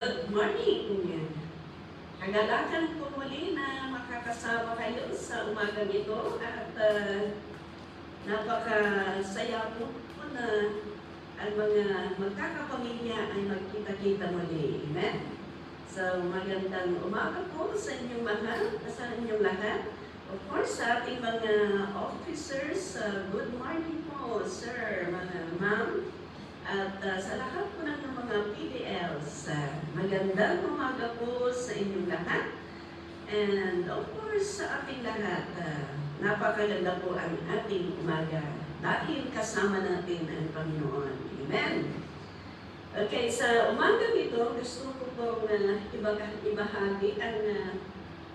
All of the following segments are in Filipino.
Good morning! Kagalakan ko muli na makakasama kayo sa umagang ito at napakasaya po na ang mga magkakapamilya ay magkita-kita muli. Amen? So magandang umaga po sa inyong lahat. Of course, sa ating mga officers, good morning po, sir, mga ma'am. At sa lahat po ng mga PDLs, magandang umaga po sa inyong lahat. And of course, sa ating lahat, napakaganda po ang ating umaga dahil kasama natin ang Panginoon. Amen? Okay, sa umaga ito, gusto ko pong ibahagi ang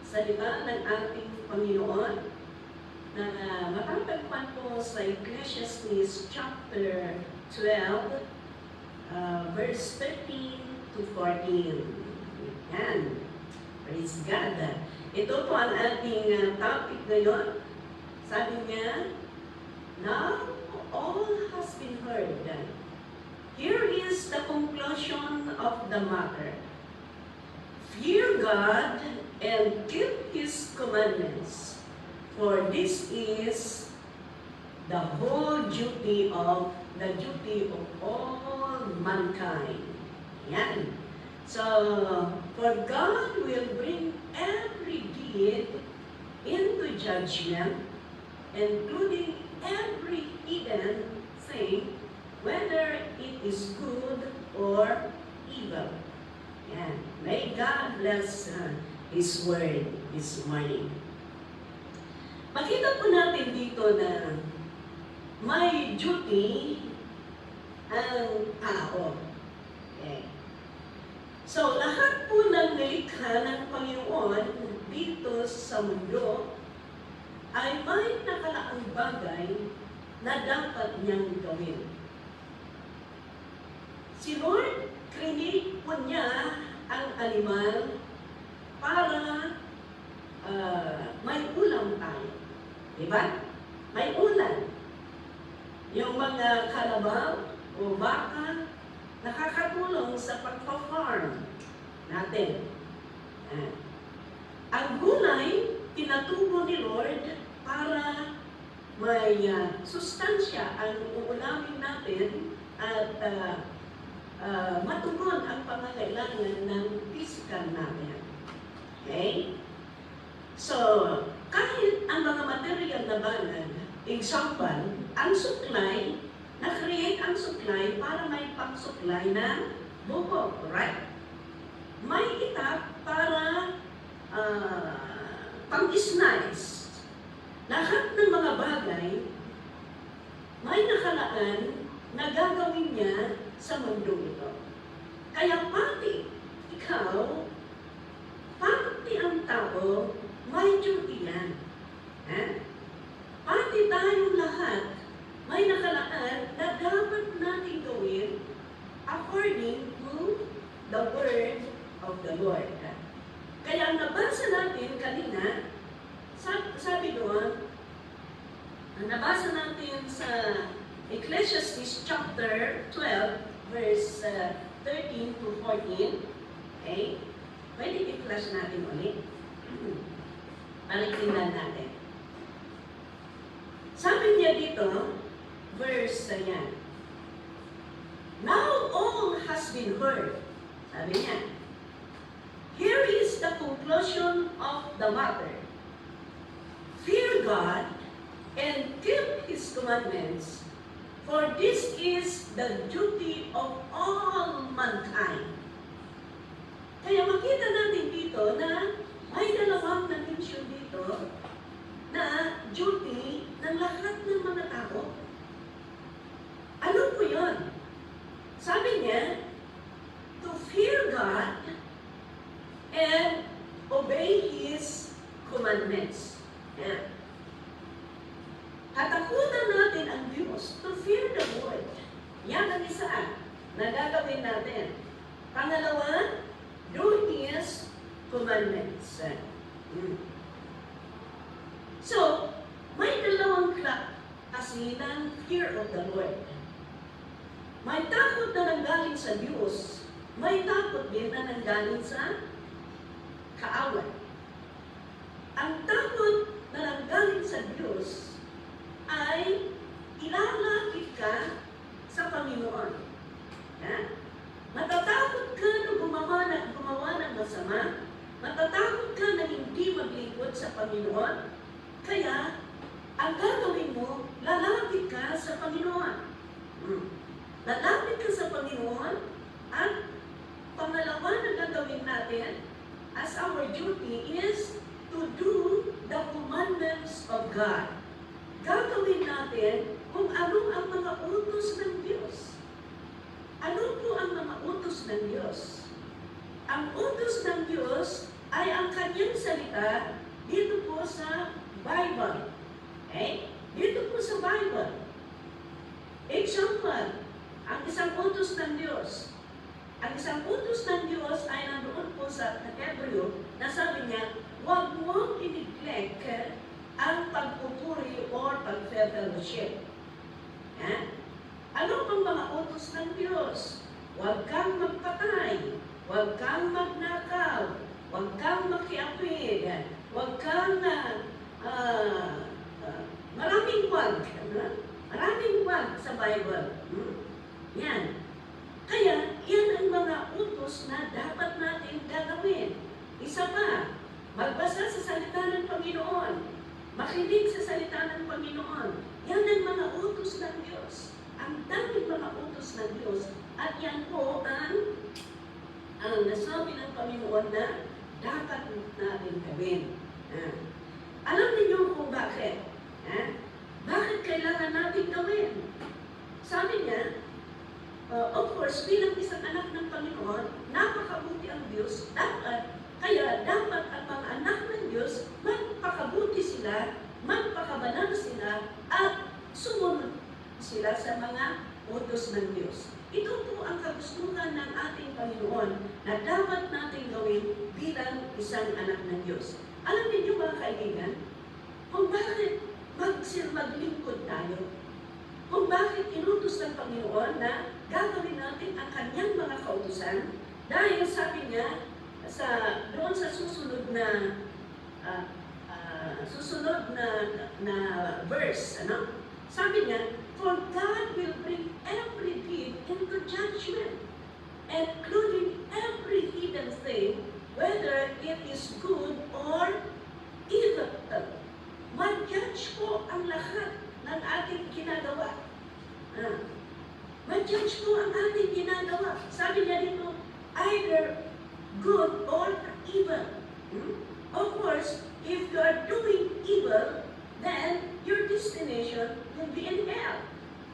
salita ng ating Panginoon na matatagpuan po sa Ecclesiastes chapter 12, verse 13 to 14. Yan. Praise God. Ito po ang ating topic ngayon. Sabi niya, now all has been heard. Here is the conclusion of the matter. Fear God and keep His commandments, for this is the whole duty of all mankind. Yan. So, for God will bring every deed into judgment, including every hidden thing, whether it is good or evil. Yan. May God bless His word this morning. Makita po natin dito na may duty ang tao. Okay. So, lahat po ng nilikha ng Panginoon dito sa mundo ay may nakalaang bagay na dapat niyang gawin. Si Lord, create po niya ang animal para may ulam tayo. Diba? May ulam. Yung mga kalabaw o baka, nakakatulong sa pagpa-farm natin. Ang gulay, tinatubo ni Lord para may sustansya ang uulamin natin at matugon ang pangangailangan ng physical natin. Okay? So, kahit ang mga material na bagay, example, ang supply, na-create ang supply para may pang-supply ng buko, right? May itak para pang-snice. Lahat ng mga bagay, may nakalaan na gagawin niya sa mundo ito. Kaya pati ikaw, pati ang tao, may duty yan. Pati tayong lahat, may nakalaan na dapat natin gawin according to the word of the Lord. Kaya nabasa natin kanina, sabi doon, nabasa natin sa Ecclesiastes chapter 12, verse 13 to 14. Okay? Pwede i-flash natin ulit. Paliktingnan natin. Sabi niya dito, verse yan. Now all has been heard. Sabi niya, here is the conclusion of the matter. Fear God and keep His commandments, for this is the duty of all mankind. Kaya makita natin dito na may dalawang na-mention dito na duty ng lahat ng mga tao. Ano po yun? Sabi niya, to fear God and obey His commandments. Yeah. Katakutan natin ang Diyos, to fear the Lord. Yan ang isa na gagawin natin. Pangalawa, do His commandments. So, may dalawang kasi ng fear of the Lord. May takot na nanggaling sa Diyos may takot din na nanggaling sa kaaway. Ang takot na nanggaling sa Diyos ay ilalapit ka sa Panginoon. Ha? Matatakot ka na gumawa ng masama, matatakot ka na hindi maglingkod sa Panginoon, kaya ang gagawin mo, lalapit ka sa Panginoon. Lalapit ka sa Panginoon, at pangalawa na gagawin natin as our duty is to do the commandments of God. Gagawin natin kung ano ang mga utos ng Diyos. Ano po ang mga utos ng Diyos? Ang utos ng Diyos ay ang kanyang salita dito po sa Bible. Okay? Dito po sa Bible. Example, ang isang utos ng Diyos. Ang isang utos ng Diyos ay nandoon po sa Hebreo na sabi niya, huwag mong i-neglect ang pagpupuri or pag-fellowship. Ano pang mga utos ng Diyos? Huwag kang magpatay, huwag kang magnakaw, huwag kang makiapid, huwag kang maraming wag. Maraming wag sa Bible. Yan. Kaya, yan ang mga utos na dapat natin gagawin. Isa pa, magbasa sa salita ng Panginoon. Makinig sa salita ng Panginoon. Yan ang mga utos ng Diyos. Ang daming mga utos ng Diyos. At yan po ang nasabi ng Panginoon na dapat natin gawin. Alam niyo kung bakit? Bakit kailangan natin gawin? Sabi niya, of course, bilang isang anak ng Panginoon, napakabuti ang Diyos. Kaya dapat ang mga anak ng Diyos, magpakabuti sila, magpakabanal sila, at sumunod sila sa mga utos ng Diyos. Ito po ang kagustuhan ng ating Panginoon na dapat natin gawin bilang isang anak ng Diyos. Alam niyo mga kaibigan, kung bakit maglingkod tayo, kung bakit inutos ng Panginoon na gagawin natin ang kanyang mga kautusan, dahil sabi niya doon sa susunod na verse, sabi niya, for God will bring every deed into judgment, including every hidden thing, whether it is good or evil. Mag-judge po ang lahat ng ating ginagawa. Mag-judge po ang ating ginagawa. Sabi niya dito, either good or evil. Of course, if you are doing evil, then your destination will be in hell.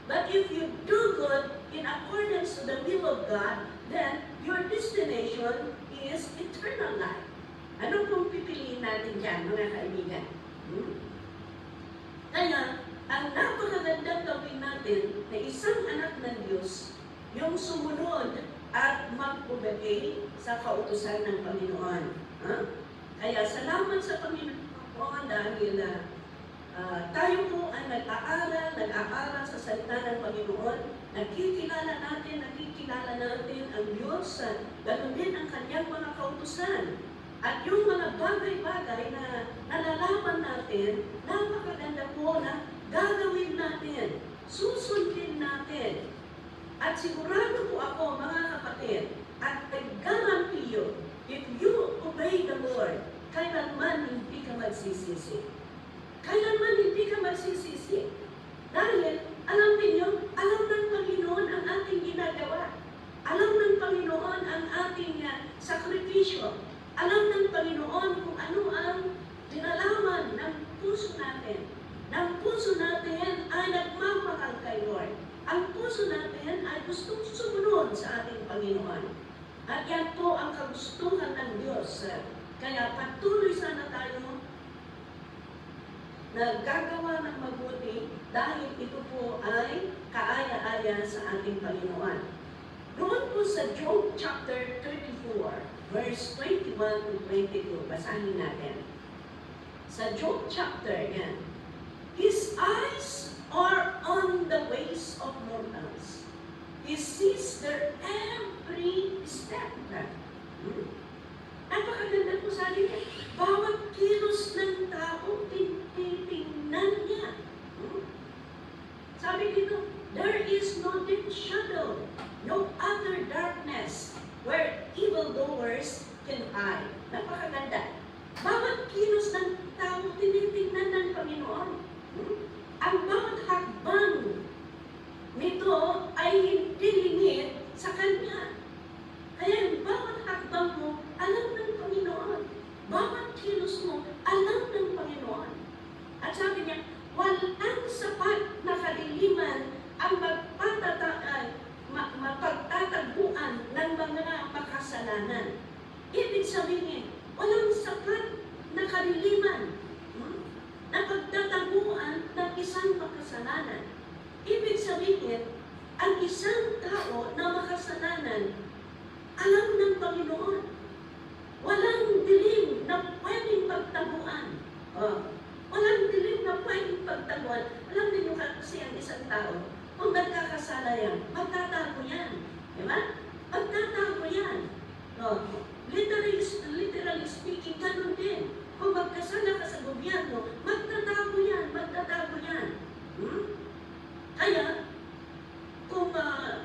But if you do good in accordance to the will of God, then your destination is eternal life. Ano pong pipiliin natin dyan, mga kaibigan? Kaya, ang napakagandang gawin natin na isang anak ng Diyos, yung sumunod at mag-obey sa kautusan ng Panginoon. Kaya salamat sa Panginoon dahil tayo po ay nag-aaral sa salita ng Panginoon, nakikilala natin ang Diyos, ganoon din ang kanyang mga kautusan. At yung mga bagay-bagay na nalalaman natin, napakaganda po na gagawin natin, susundin natin. At sigurado po ako, mga kapatid, at I-guarantee if you obey the Lord, kailanman hindi ka magsisisi. Kailanman hindi ka magsisisi. Dahil, alam niyo, alam ng Panginoon ang ating ginagawa. Alam ng Panginoon ang ating sakripisyo. Alam ng Panginoon kung ano ang dinalaman ng puso natin. Ng puso natin ay nagmamahal kay Lord. Ang puso natin ay gustong sumunod sa ating Panginoon. At yan po ang kagustuhan ng Diyos. Kaya patuloy sana tayo naggagawa ng mabuti dahil ito po ay kaaya-aya sa ating Panginoon. Doon po sa Job chapter 34, verse 21 to 22, basahin natin. Sa Job chapter, yan. His eyes are on the ways of mortals. He sees their every every step. Napakaganda po sabi niya, bawat kilos ng tao, tinitingnan niya. Sabi dito, there is no deep shadow, no other darkness, where evildoers can hide. Napakaganda. Bawat kilos ng tao, tinitingnan ng Panginoon. Ang bawat hakbang nito ay hindi limit sa Kanya. Kaya yung bawat hakbang mo, alam ng Panginoon. Bawat kilos mo, alam ng Panginoon. At sabi niya, walang sapat na kadiliman ang mapagtataguan ng mga makasalanan. Ibig sabihin, walang sapat na kadiliman na pagtataguan ng isang makasalanan. Ibig sabihin, ang isang tao na makasalanan, alam ng Panginoon. Walang dilim na pwedeng pagtaguan. Walang dilim na pwedeng pagtaguan. Alam niyo kasi ang isang tao, kung nagkakasala yan, magtatago yan. Diba? Magtatago yan. Literally speaking, ganun din. Kung magkasala ka sa gobyerno, magtatago yan, magtatago yan. Kaya, kung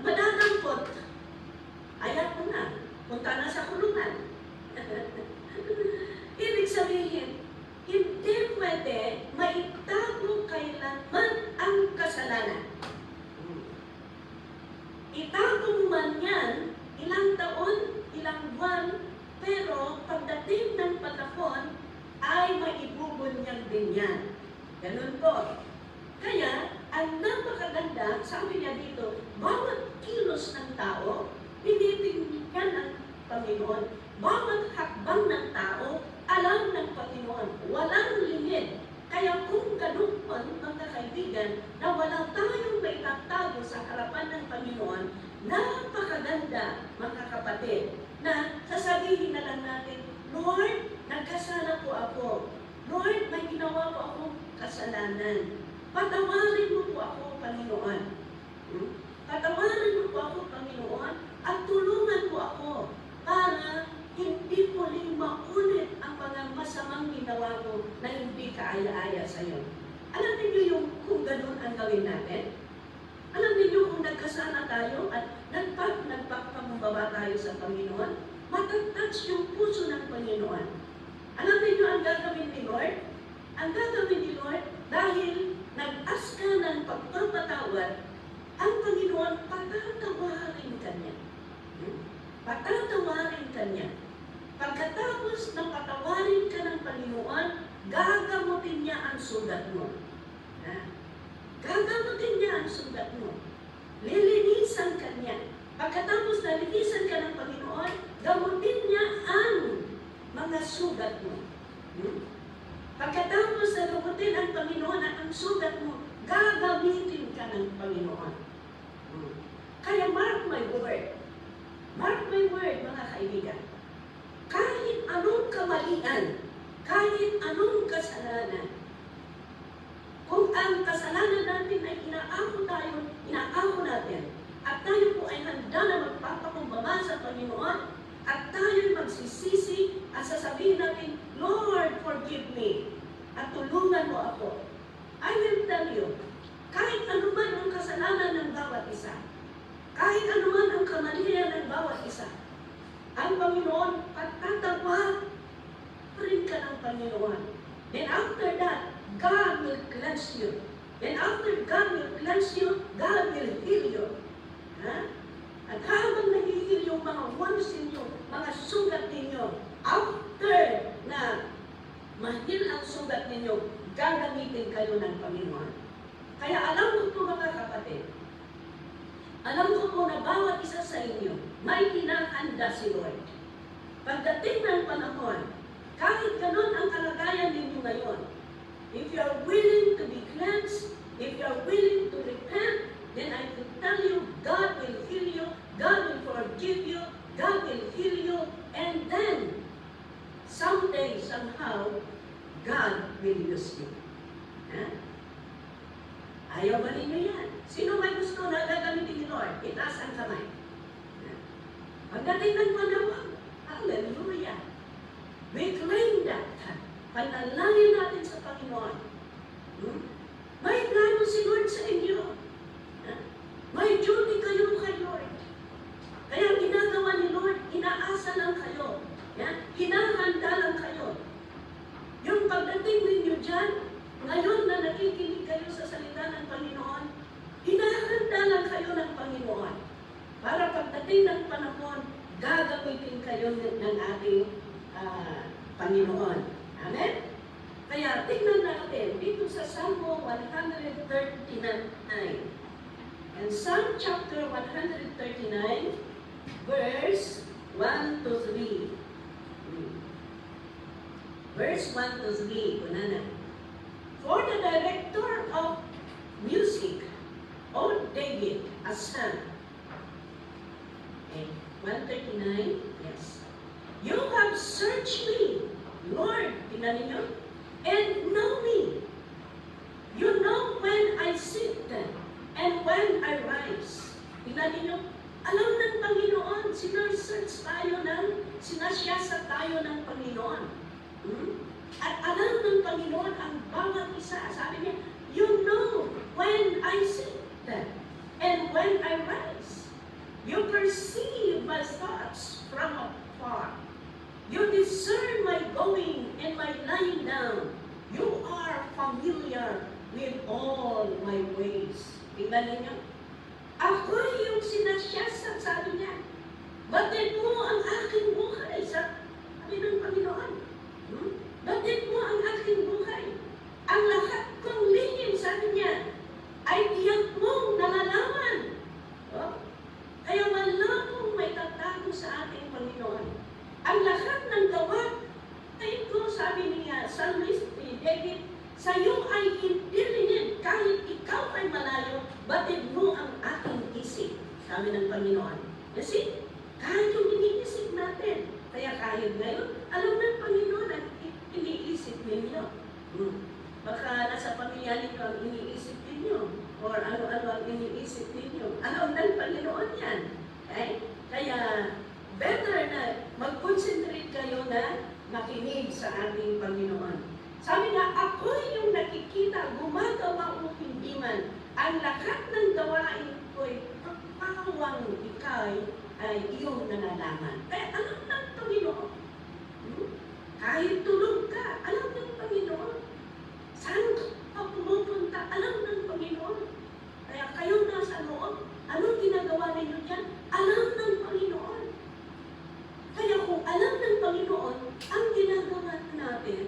madadampot, ayaw mo na, punta na sa kulungan. Ibig sabihin, hindi pwede maitago kailanman ang kasalanan. Itago mo man yan, ilang taon, ilang buwan, pero pagdating ng panahon, ay maibubunyag din yan. Ganun po. Kaya, ang napakaganda, sabi niya dito, bawat kilos ng tao, tinitingnan ng Panginoon. Bawat hakbang ng tao, alam ng Panginoon. Walang limit. Kaya kung ganun po, mga kaibigan, na wala tayong maitatago sa harapan ng Panginoon, napakaganda, mga kapatid, na sasabihin na lang natin, Lord, nagkasala po ako. Lord, may ginawa po akong kasalanan. Patawarin mo po ako, Panginoon. Patawarin mo po ako, Panginoon, at tulungan po ako para hindi muli maulit ang mga masamang ginawa ko na hindi kaaya-aya sa iyo. Alam niyo yung kung ganun ang gawin natin? Alam niyo kung nagkasala tayo at nagpagpakumbaba tayo sa Panginoon, matatouch yung puso ng Panginoon. Alam niyo ang gagawin ni Lord? Ang gagawin ni Lord, dahil nag-ask ka ng pagpapatawad, ang Panginoon patatawarin ka niya. Patatawarin ka niya. Pagkatapos ng patawarin ka ng Panginoon, gagamutin niya ang sugat mo. Gagamutin niya ang sugat mo. Lilinisan ka niya. Pagkatapos na linisan ka ng Panginoon, gamutin niya ang mga sugat mo. Pagkatapos na gamutin ang Panginoon ang sugat mo, gagamitin ka ng Panginoon. Kaya mark my word. Mark my word, mga kaibigan. Kahit anong kamalian, kahit anong kasalanan, kung ang kasalanan natin ay inaako natin, at tayo po ay handa na magpapakumbaba sa Panginoon, at tayo magsisisi at sasabihin natin, Lord, forgive me, at tulungan mo ako. I will tell you, kahit anuman ang kasalanan ng bawat isa, kahit anuman ang kamalian ng bawat isa, ang Panginoon, patatawa rin ka ng Panginoon. Then after that, God will cleanse you. Then after God will cleanse you, God will heal you. At habang nahihil yung mga wounds ninyo, mga sugat ninyo, after na mahil ang sugat ninyo, gagamitin kayo ng Panginoon. Kaya alam ko po, mga kapatid, alam ko po na bawat isa sa inyo, may hinahanda si Lord. Pagdating ng panahon, kahit ganun ang kalagayan ninyo ngayon, if you are willing to be cleansed, if you are willing to repent, then I will tell you, God will heal you, God will forgive you, God will heal you, and then, someday, somehow, God will use you. Ayaw ba ninyo yan? Sino may gusto na gagamitin ni Lord? Itaas ang kamay. Pagdating ng panahon, hallelujah, we claim that. Panalangin natin sa Panginoon. May plano si Lord sa inyo. May duty kayo kay Lord. Kaya ginagawa ni Lord, inaasa lang kayo. Hinahanda lang kayo. Yung pagdating ninyo dyan, ngayon na nakikinig kayo sa salita ng Panginoon, hinahanda lang kayo ng Panginoon. Para pagdating ng panahon, gagamitin kayo ng ating Panginoon. Amen? Kaya tingnan natin dito sa Salmo 139. And Psalm chapter 139, verse 1 to 3. Verse 1 to 3. Kunana. For the director of music, O David, a son. Okay. 139, yes. You have searched me, Lord, tingnan ninyo, and know me. You know when I sit and when I rise. Tingnan ninyo, alam ng Panginoon, sinesearch tayo sinasyasa tayo ng Panginoon. At alam ng Panginoon ang bawat isa. Sabi niya, you know when I sit and when I rise. You perceive my thoughts from afar. You discern my going and my lying down. You are familiar with all my ways. Tingnan ninyo. Ako yung sinasyasat, sabi niya. Batid mo ang aking buhay sa sabi ng Panginoon. Batid mo ang aking buhay. Ang lahat kong lihim, sabi niya, ay tiyak mong nalalaman. Kaya wala pong may tatago sa ating Panginoon. Ang lahat ng gawa, ay ito, sabi niya, Psalmist David, sa iyo ay hindi rin kahit ikaw ay malayo, batid mo ang aking isip, sabi ng Panginoon. Kasi, kahit yung iniisip natin, kaya kahit ngayon, alam ng Panginoon ang iniisip ninyo. Baka nasa pamilya ninyo ang iniisip ninyo, or ano-ano ang iniisip ninyo. Alam ng Panginoon yan. Okay? Kaya, better na mag-concentrate kayo na makinig sa ating Panginoon. Sabi nga, ako yung nakikita, gumagawa o hindi man, ang lahat ng gawain ko'y pagpawang ikay ay iyong nalalaman. Kaya alam ng Panginoon. Kahit tulog ka, alam ng Panginoon. Saan ka pumupunta, alam ng Panginoon. Kaya kayo nasa loob, anong ginagawa ninyo dyan? Alam ng Panginoon. Kaya kung alam ng Panginoon, ang ginagawa natin,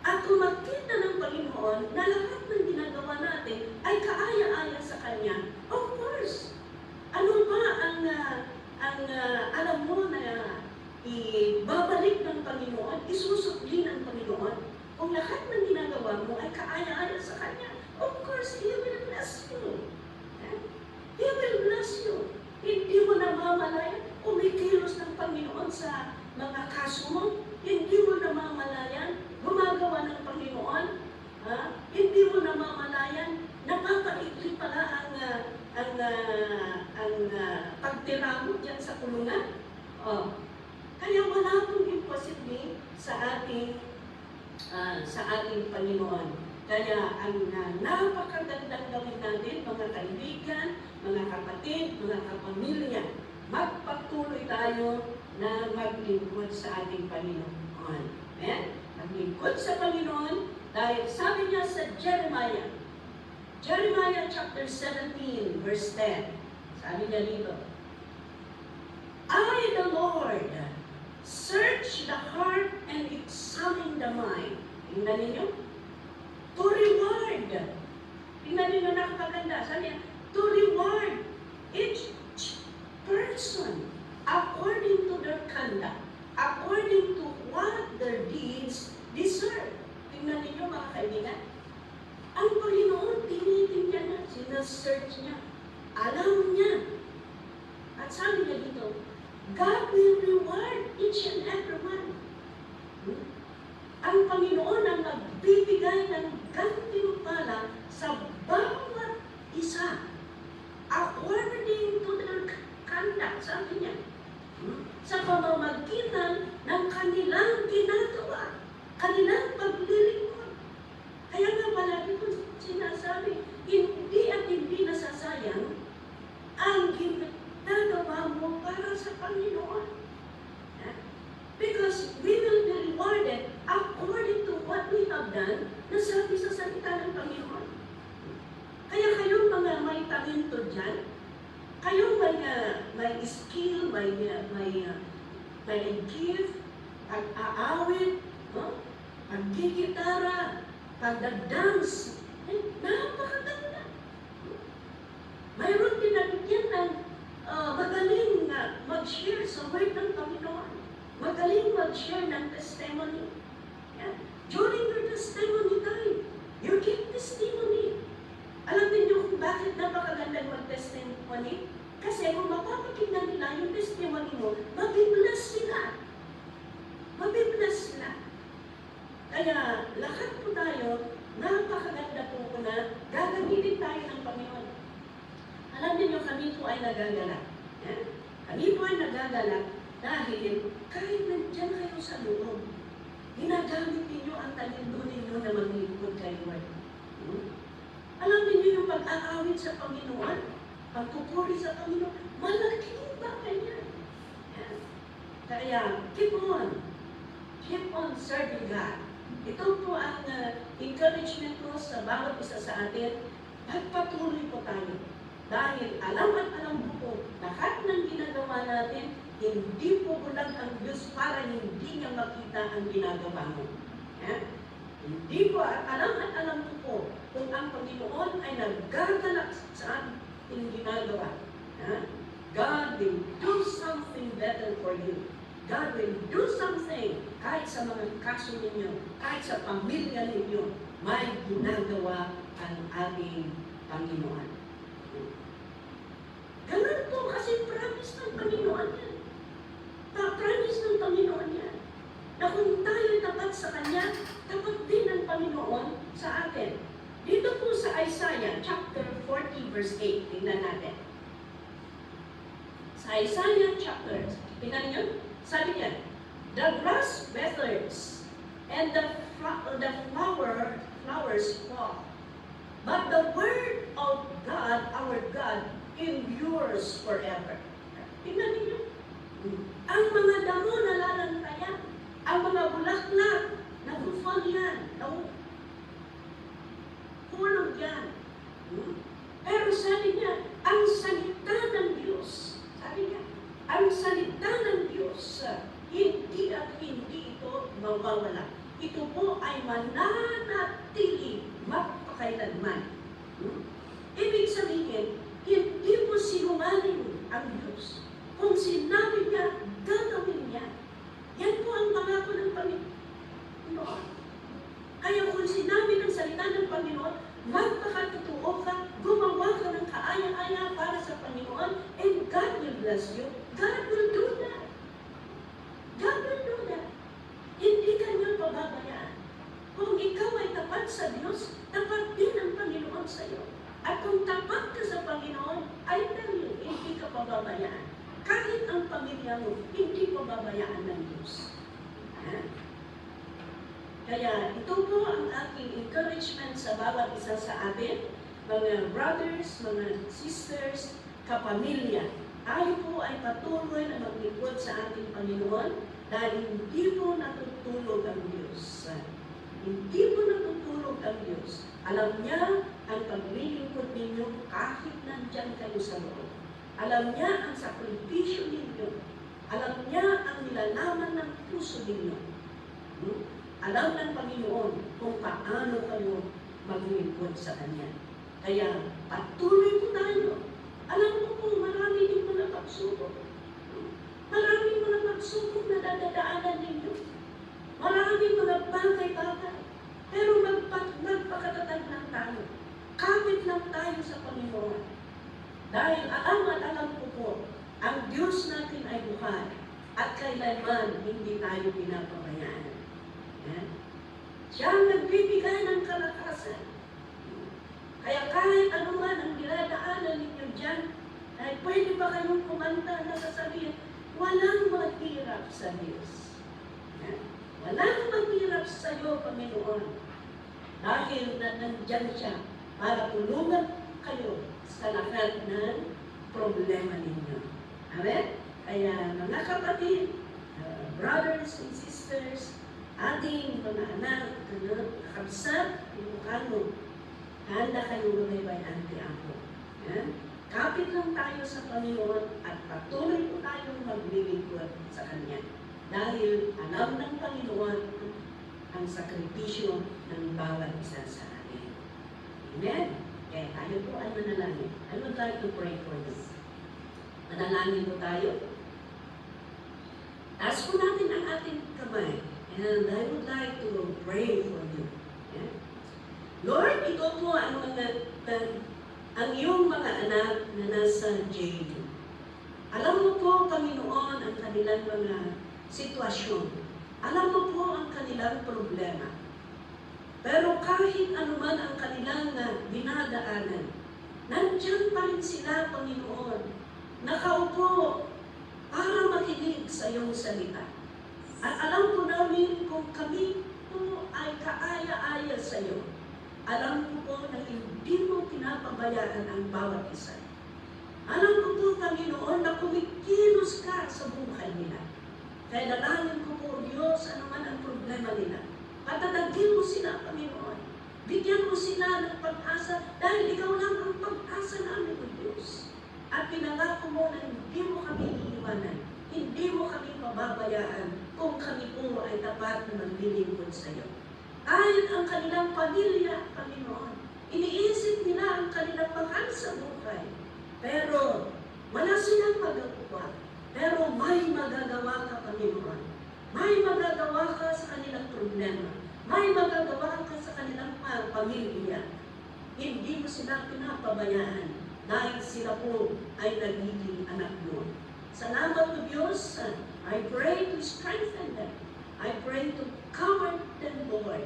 at kung makita ng Panginoon na lahat ng ginagawa natin ay kaaya-aya sa Kanya, of course, ano ba ang alam mo na ibabalik ng Panginoon, isusukli ng Panginoon? Kung lahat ng ginagawa mo ay kaaya-aya sa Kanya, of course, He will bless you. He will bless you. Hindi mo namamalayan, kumikilos ng Panginoon sa mga kaso mo, hindi mo namamalayan, gumagawa ng Panginoon, hindi mo namamalayan, napapaikli pala ang pagtira mo dyan sa kulungan. Kaya wala pong imposible sa ating Panginoon. Kaya ang napakagandang gawin natin, mga kaibigan, mga kapatid, mga kapamilya, magpatuloy tayo na maglingkod sa ating Panginoon. Amen? Maglingkod sa Panginoon dahil sabi niya sa Jeremiah chapter 17, verse 10. Sabi niya dito, I, the Lord, search the heart and examine the mind. Tingnan ninyo? To reward. Tingnan ninyo, nakapaganda. Sabi niya, to reward each person according to their conduct, according to what their deeds deserve. Tingnan ninyo, mga kaibigan. Ang Panginoon, tinitingnan niya, sinesearch niya, alam niya. At sabi niya dito, God will reward each and every one. Ang Panginoon ang nagbibigay ng gantimpala sa bawat isa according to their conduct. Sabi niya, Because we will be rewarded according to what we have done na sabi sa salita ng Panginoon. Kaya kayong mga may talento dyan, kayong may skill, may gift, pag-aawit, no? Pag-gigitara, pag-dance, napakaganda. Mayroon din nabigyan ng magaling na mag-share sa word ng Panginoon. Magaling mag-share ng testimony. Yeah. During your testimony time, you give testimony. Alam niyo kung bakit napakagandang mag-testimony? Kasi kung mapapakinggan nila yung testimony mo, mabibless sila. Mabibless sila. Kaya lahat po tayo, napakaganda po na gagamitin tayo ng Panginoon. Alam niyo kami po ay nagagalak. Yeah? Kami po ay nagagalak dahil kahit nandiyan kayo sa loob, ginagamit ninyo ang talento ninyo na maglingkod kay Lord. Alam niyo yung pag-aawit sa Panginoon, pagpupuri sa Panginoon, malaking bagay yan. Yeah. Kaya, keep on serving God. Ito po ang encouragement ko sa bawat isa sa atin, magpatuloy po tayo. Dahil alam at alam po, lahat ng ginagawa natin, hindi po bulag ang Diyos para hindi niya makita ang ginagawa mo. Yeah? Hindi po, alam at alam po kung ang Panginoon ay naggagalak sa ating ginagawa. Yeah? God will do something better for you. God will do something kahit sa mga kaso ninyo, kahit sa pamilya ninyo, may ginagawa ang ating Panginoon. Ganun po kasi promise ng Panginoon yan. Promise ng Panginoon yan. Na kung tayo tapat sa Kanya, tapat din ng Panginoon sa atin. Dito po sa Isaiah chapter 40 verse 8, tingnan natin. Sa Isaiah chapter, tingnan niyo, sabi niya, the grass withers and the flowers fall. But the word of God, our God, endures forever. Tingnan niyo. Ang mga damo nalalantayan, ang mga bulaklak, nagufal yan, hulog yan. Pero sabi niya, ang salita ng Diyos, sabi niya, ang salita ng Diyos, hindi at hindi ito mawawala. Ito po ay mananatili magpakailanman. Ibig sabihin, hindi po sinungaling ang Diyos. Kung sinabi niya, gagawin niya. Yan po ang pangako ng Panginoon. Kaya kung sinabi ng salita ng Panginoon, magpakatotoo ka, gumawa ka ng kaaya-aya para sa Panginoon, and God will bless you. God will do that. God will do that. Hindi ka niya pababayaan. Kung ikaw ay tapat sa Diyos, tapat din ang Panginoon sa iyo. At kung tapat ka sa Panginoon, I tell you, hindi ka pababayaan. Kahit ang pamilya mo, hindi pababayaan ng Diyos. Kaya ito po ang aking encouragement sa bawat isa sa atin, mga brothers, mga sisters, kapamilya. Tayo po ay patuloy na maglingkod sa ating Panginoon dahil hindi po natutulog ang Diyos. Hindi po natutulog ang Diyos. Alam niya ang paglilingkod ninyo kahit nandyan kayo sa loob. Alam niya ang sakripisyo ninyo. Alam niya ang nilalaman ng puso ninyo. Alam ng Panginoon kung paano kayo maglingkod sa Kanya. Kaya patuloy po tayo. Alam mo po, marami din mga pagsubok. Marami mga pagsubok na dadadaanan ninyo. Marami mga bagay-bagay. Pero magpakatatag lang tayo. Kapit lang tayo sa Panginoon. Dahil alam at alam ko po, ang Diyos natin ay buhay. At kailanman hindi tayo pinapabayaan. Siya ang nagbibigay ng kalakasan. Kaya kahit ano man ang dinadaanan ninyo dyan, ay pwede ba kayong kumanta na sasabihin, walang maghirap sa Diyos. Walang maghirap sa iyo, Panginoon. Dahil nandyan siya para tulungan kayo sa lahat ng problema ninyo. Amen? Kaya mga kapatid, brothers and sisters, ating mga anak, kakabsat, Ilocano, handa kayo lumaybay ang tiyapo. Kapit lang tayo sa Panginoon at patuloy po tayong maglilingkod sa Kanya. Dahil alam ng Panginoon ang sakripisyo ng bawat isa sa atin. Amen? Kaya tayo po ay manalangin. I would like to pray for you. Manalangin po tayo. Taas po natin ang ating kamay. And I would like to pray for you. Yeah? Lord, ito po ang iyong mga anak na nasa jail. Alam mo po, Panginoon, ang kanilang mga sitwasyon. Alam mo po ang kanilang problema. Pero kahit anuman ang kanilang dinadaanan, nandiyan pa rin sila, Panginoon, nakaupo para makinig sa iyong salita. At alam po namin kung kami po ay kaaya-aya sa iyo. Alam ko po na hindi mo pinapabayaan ang bawat isa. Alam ko po, Panginoon, na kumikilos ka sa buhay nila. Kaya dalangin ko po, Diyos, ano man ang problema nila. Patadagin mo sila, Panginoon. Bigyan mo sila ng pag-asa dahil ikaw lang ang pag-asa namin, O Diyos. At pinangako mo na hindi mo kami iiwanan. Hindi mo kami pababayaan kung kami po ay tapat na maglilingkod sa iyo. Kahit ang kanilang pamilya, Panginoon, iniisip nila ang kanilang mahal sa buhay. Pero wala silang magagawa. Pero may magagawa ka, Panginoon. May magagawa ka sa kanilang problema. May magagawa ka sa kanilang pamilya. Hindi mo sila pinapabayaan dahil sila po ay nagiging anak mo. Salamat to Diyos. I pray to strengthen them. I pray to cover them, Lord,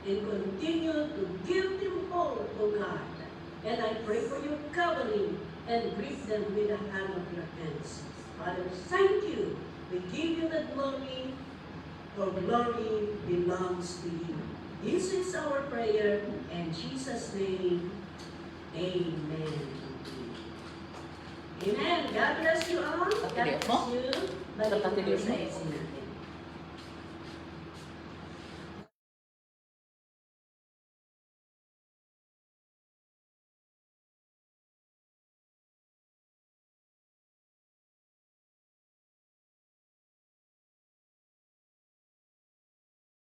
and continue to give them hope, O God. And I pray for your covering and greet them with the hand of your hands. Father, thank you. We give you the glory, for glory belongs to you. This is our prayer, in Jesus' name, amen. Amen. God bless you all. God bless you. Balik po sa Esina.